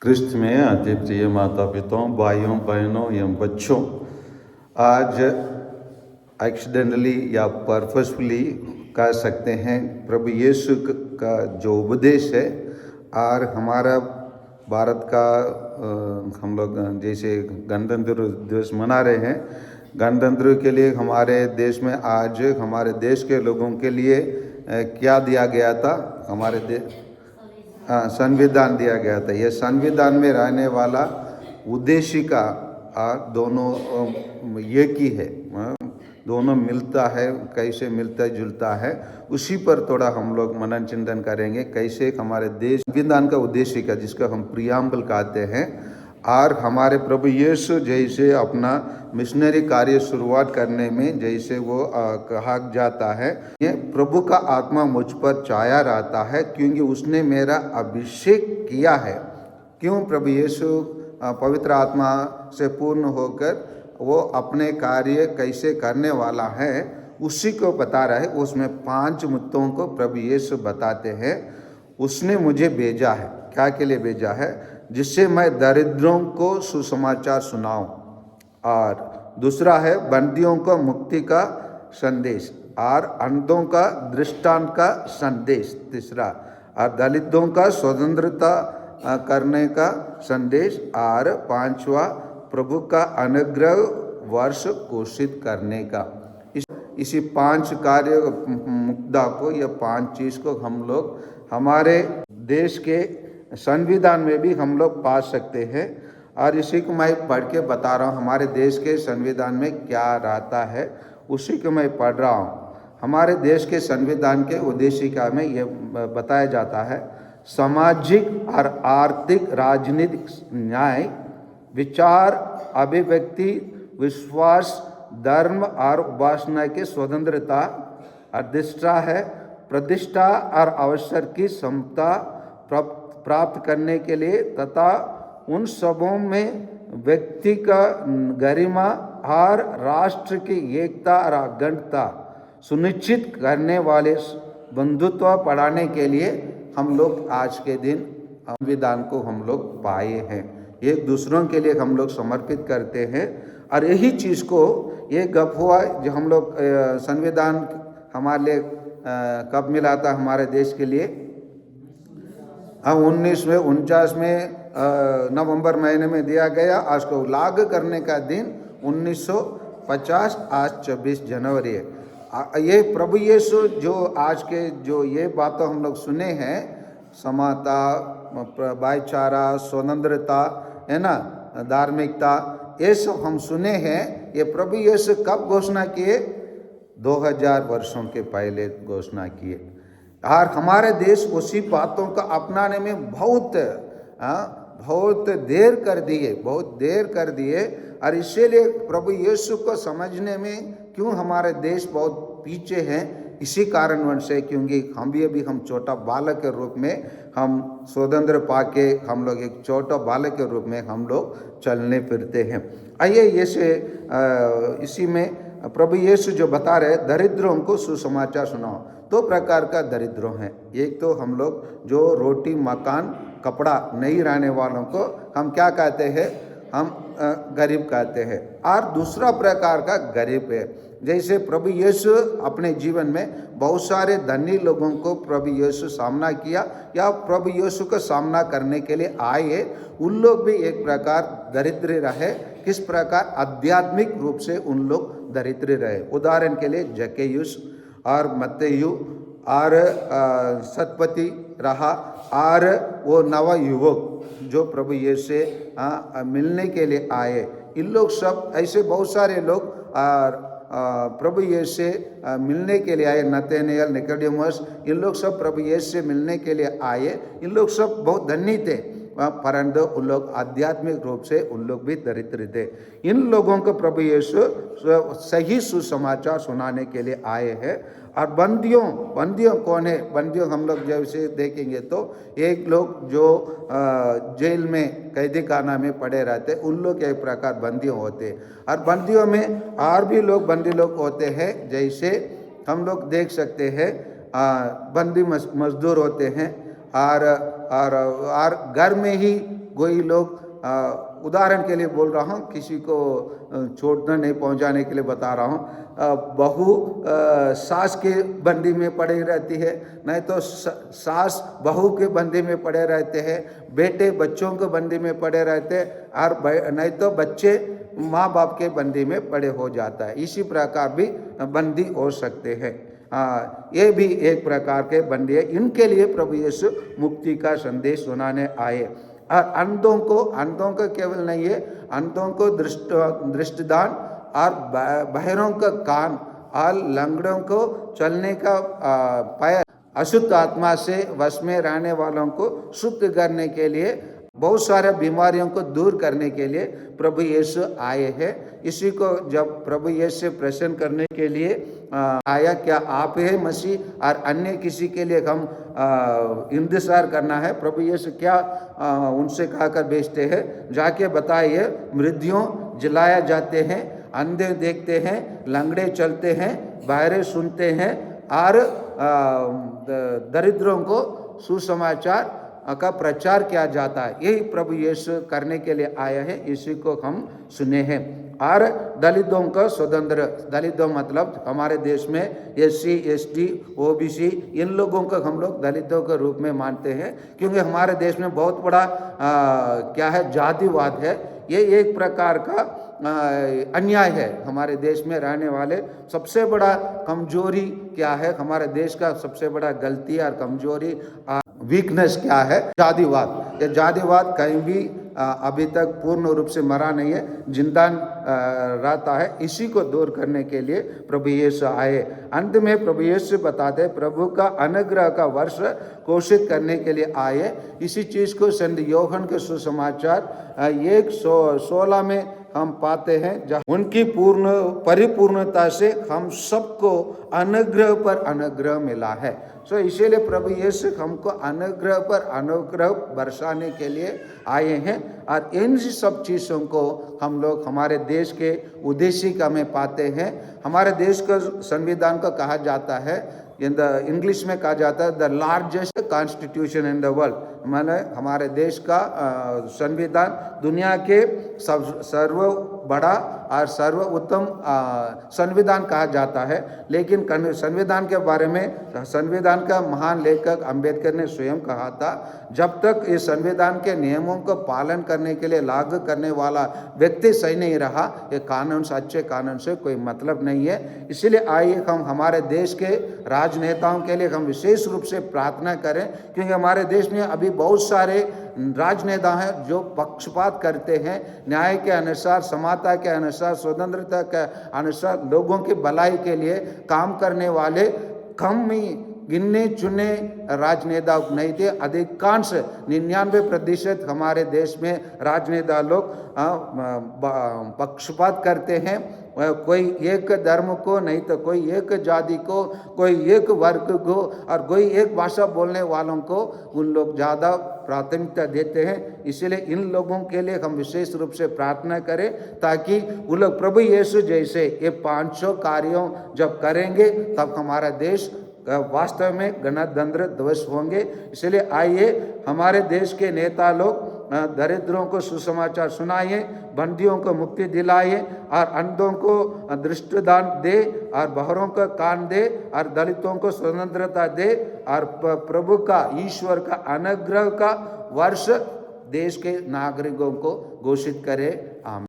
क्रिस्त में अति प्रिय माता पिताओं, भाइयों बहनों एवं बच्चों, आज एक्सीडेंटली या पर्पसफुली कह सकते हैं प्रभु यीशु का जो उपदेश है और हमारा भारत का हम लोग जैसे गणतंत्र दिवस मना रहे हैं। गणतंत्र के लिए हमारे देश में आज हमारे देश के लोगों के लिए क्या दिया गया था? हमारे संविधान दिया गया था। यह संविधान में रहने वाला उद्देश्य का दोनों एक ही है, दोनों मिलता है, कैसे मिलता जुलता है, उसी पर थोड़ा हम लोग मनन चिंतन करेंगे। कैसे हमारे देश संविधान का उद्देश्य का, जिसका हम प्रियम्बल कहते हैं, और हमारे प्रभु यीशु जैसे अपना मिशनरी कार्य शुरुआत करने में जैसे वो कहा जाता है, ये प्रभु का आत्मा मुझ पर छाया रहता है क्योंकि उसने मेरा अभिषेक किया है। क्यों? प्रभु यीशु पवित्र आत्मा से पूर्ण होकर वो अपने कार्य कैसे करने वाला है उसी को बता रहा है। उसमें 5 मुद्दों को प्रभु यीशु बताते हैं। उसने मुझे भेजा है, क्या के लिए भेजा है? जिससे मैं दरिद्रों को सुसमाचार सुनाऊं, और दूसरा है बंदियों को मुक्ति का संदेश, और अंधों का दृष्टांत का संदेश, तीसरा, और दलितों का स्वतंत्रता करने का संदेश, और 5वां प्रभु का अनुग्रह वर्ष घोषित करने का। इसी 5 कार्य मुद्दा को या 5 चीज को हम लोग हमारे देश के संविधान में भी हम लोग पा सकते हैं। और इसी को मैं पढ़ के बता रहा हूँ। हमारे देश के संविधान में क्या रहता है उसी को मैं पढ़ रहा हूँ। हमारे देश के संविधान के उद्देशिका में ये बताया जाता है, सामाजिक और आर्थिक राजनीतिक न्याय, विचार, अभिव्यक्ति, विश्वास, धर्म और उपासना की स्वतंत्रता, अधिष्ठा है प्रतिष्ठा और अवसर की समता प्राप्त करने के लिए तथा उन सबों में व्यक्ति का गरिमा और राष्ट्र की एकता और अखंडता सुनिश्चित करने वाले बंधुत्व बढ़ाने के लिए हम लोग आज के दिन संविधान को हम लोग पाए हैं। एक दूसरों के लिए हम लोग समर्पित करते हैं। और यही चीज़ को ये गप हुआ जो हम लोग संविधान हमारे लिए कब मिला था हमारे देश के लिए? 1949 में नवंबर महीने में दिया गया। आज को लागू करने का दिन 1950, आज 26 जनवरी है। ये प्रभु यीशु जो आज के जो ये बातें हम लोग सुने हैं, समानता, भाईचारा, स्वतंत्रता, है ना, धार्मिकता, ये सब हम सुने हैं। ये प्रभु यीशु कब घोषणा किए? 2000 वर्षों के पहले घोषणा किए। और हमारे देश उसी बातों का अपनाने में बहुत देर कर दिए। और इसीलिए प्रभु यीशु को समझने में क्यों हमारे देश बहुत पीछे हैं, इसी कारण से, क्योंकि हम छोटा बालक के रूप में हम स्वतंत्र पाके हम लोग एक छोटा बालक के रूप में हम लोग चलने फिरते हैं। आइए इसी में प्रभु यीशु जो बता रहे, दरिद्रों को सुसमाचार सुनाओ। 2 प्रकार का दरिद्रों हैं। एक तो हम लोग जो रोटी मकान कपड़ा नहीं रहने वालों को हम क्या कहते हैं? हम गरीब कहते हैं। और दूसरा प्रकार का गरीब है, जैसे प्रभु यीशु अपने जीवन में बहुत सारे धनी लोगों को प्रभु यीशु सामना किया या प्रभु यीशु का सामना करने के लिए आए। उन लोग भी एक प्रकार दरिद्र रहे। किस प्रकार? आध्यात्मिक रूप से उन लोग दरिद्र रहे। उदाहरण के लिए जक्कैयुस और मत्तयु और सतपति रहा, और वो नव युवक जो प्रभु यीशु से मिलने के लिए आए। इन लोग सब ऐसे बहुत सारे लोग प्रभु यीशु से मिलने के लिए आए। नतनेल, निकोदेमुस, इन लोग सब प्रभु यीशु से मिलने के लिए आए। इन लोग सब बहुत धनी थे, परंतु उन लोग आध्यात्मिक रूप से उन लोग भी दरिद्र थे। इन लोगों को प्रभु यीशु सही सुसमाचार सुनाने के लिए आए हैं। और बंदियों कौन है? बंदियों हम लोग जैसे देखेंगे तो एक लोग जो जेल में कैदी खाना में पड़े रहते, उन लोग एक प्रकार बंदियों होते। और बंदियों में और भी लोग बंदी लोग होते हैं, जैसे हम लोग देख सकते हैं बंदी मजदूर होते हैं, और घर में ही कोई लोग उदाहरण के लिए बोल रहा हूँ, किसी को चोट नहीं पहुँचाने के लिए बता रहा हूँ, बहू सास के बंदी में पड़े रहती है, नहीं तो सास बहू के बंदी में पड़े रहते हैं, बेटे बच्चों के बंदी में पड़े रहते हैं, और नहीं तो बच्चे माँ बाप के बंदी में पड़े हो जाता है। इसी प्रकार भी बंदी हो सकते हैं। ये भी एक प्रकार के बंदी है। इनके लिए प्रभु यीशु मुक्ति का संदेश सुनाने आए। और अंधों को केवल नहीं है, अंधों को दृष्टिदान, और बहरों का कान, और लंगड़ों को चलने का पैर, अशुद्ध आत्मा से वश में रहने वालों को शुद्ध करने के लिए, बहुत सारे बीमारियों को दूर करने के लिए प्रभु यीशु आए हैं। इसी को जब प्रभु यीशु प्रसन्न करने के लिए आया, क्या आप है मसीह और अन्य किसी के लिए हम इंतजार करना है? प्रभु यीशु क्या उनसे कहकर भेजते हैं, जाके बताइए, मृत्युओं जलाया जाते हैं, अंधे देखते हैं, लंगड़े चलते हैं, बहरे सुनते हैं, और दरिद्रों को सुसमाचार का प्रचार किया जाता है। यही प्रभु यीशु करने के लिए आया है, इसी को हम सुने हैं। और दलितों का स्वतंत्र, दलितों मतलब हमारे देश में SC ST OBC, इन लोगों को हम लोग दलितों के रूप में मानते हैं, क्योंकि हमारे देश में बहुत बड़ा क्या है, जातिवाद है। ये एक प्रकार का अन्याय है। हमारे देश में रहने वाले सबसे बड़ा कमजोरी क्या है, हमारे देश का सबसे बड़ा गलती और कमजोरी वीकनेस क्या है? जातिवाद। ये जातिवाद कहीं भी अभी तक पूर्ण रूप से मरा नहीं है, जिंदा रहता है। इसी को दूर करने के लिए प्रभु यीशु आए। अंत में प्रभु यीशु बताते, प्रभु का अनुग्रह का वर्ष घोषित करने के लिए आए। इसी चीज को संत यूहन्ना के सुसमाचार 1:16 में हम पाते हैं, जहाँ उनकी परिपूर्णता से हम सबको अनुग्रह पर अनुग्रह मिला है। सो इसीलिए प्रभु यीशु हमको अनुग्रह पर अनुग्रह बरसाने के लिए आए हैं। और इन सब चीज़ों को हम लोग हमारे देश के उद्देश्य में पाते हैं। हमारे देश का संविधान को कहा जाता है, इंग्लिश में कहा जाता है the largest constitution in the world. माने हमारे देश का संविधान दुनिया के सर्व बड़ा और सर्वोत्तम संविधान कहा जाता है। लेकिन संविधान के बारे में संविधान का महान लेखक अंबेडकर ने स्वयं कहा था, जब तक इस संविधान के नियमों को पालन करने के लिए लागू करने वाला व्यक्ति सही नहीं रहा, ये कानून से, अच्छे कानून से कोई मतलब नहीं है। इसलिए आइए हम हमारे देश के राजनेताओं के लिए हम विशेष रूप से प्रार्थना करें, क्योंकि हमारे देश में अभी बहुत सारे राजनेता हैं जो पक्षपात करते हैं। न्याय के अनुसार, समानता के अनुसार, स्वतंत्रता के अनुसार लोगों की भलाई के लिए काम करने वाले कम ही गिने चुने राजनेता नहीं थे। अधिकांश 99% हमारे देश में राजनेता लोग पक्षपात करते हैं। कोई एक धर्म को नहीं तो कोई एक जाति को, कोई एक वर्ग को और कोई एक भाषा बोलने वालों को उन लोग ज़्यादा प्राथमिकता देते हैं। इसलिए इन लोगों के लिए हम विशेष रूप से प्रार्थना करें, ताकि वो लोग प्रभु यीशु जैसे ये 500 कार्यों जब करेंगे तब हमारा देश वास्तव में गणतंत्र दिवस होंगे। इसलिए आइए हमारे देश के नेता लोग दरिद्रों को सुसमाचार सुनाइए, बंदियों को मुक्ति दिलाइए, और अंधों को दृष्टिदान दे, और बहरों का कान दे, और दलितों को स्वतंत्रता दे, और प्रभु का, ईश्वर का अनुग्रह का वर्ष देश के नागरिकों को घोषित करे। आमीन।